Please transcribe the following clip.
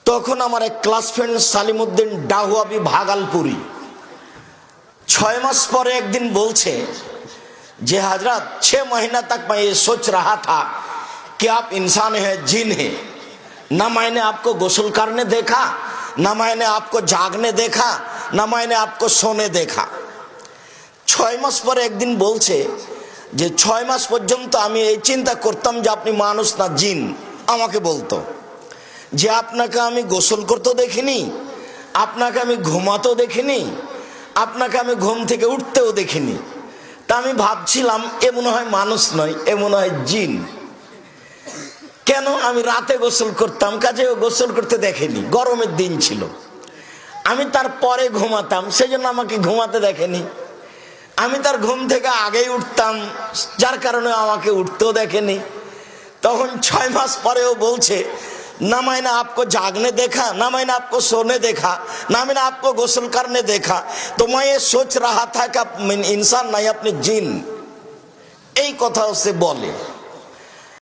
তখন আমার এক ক্লাস ফ্রেন্ড সালিমউদ্দিন ডাহুয়াবি भागलपुरी 6 मास पर एक दिन बोलছে जे हजरत 6 महीना तक मैं ये सोच रहा था कि आप इंसान हैं जिन हैं। ना मैंने आपको गुस्ल करने देखा, ना मैंने आपको जागने देखा, ना मैंने आपको सोने देखा। 6 मास पर एक दिन बोलছে যে 6 मास পর্যন্ত আমি এই চিন্তা করতাম যে আপনি মানুষ না জিন। আমাকে বলতো যে আপনাকে আমি গোসল করতেও দেখিনি, আপনাকে আমি ঘুমাতেও দেখিনি, আপনাকে আমি ঘুম থেকে উঠতেও দেখিনি। তা আমি ভাবছিলাম এ মনে হয় মানুষ নয়, এ মনে হয় জিন। কেন? আমি রাতে গোসল করতাম, কাজে ও গোসল করতে দেখেনি। গরমের দিন ছিল, আমি তারপরে ঘুমাতাম, সেজন্য আমাকে ঘুমাতে দেখেনি। আমি তার ঘুম থেকে আগেই উঠতাম, যার কারণে আমাকে উঠতেও দেখেনি। তখন 6 मास পরেও বলছে ना मैंने आपको जागने देखा, ना मैंने आपको सोने देखा, ना मैंने आपको गुस्ल करने देखा। तो मैं ये सोच रहा था कि आप इंसान नहीं, अपने जिन। এই কথা সে বলে।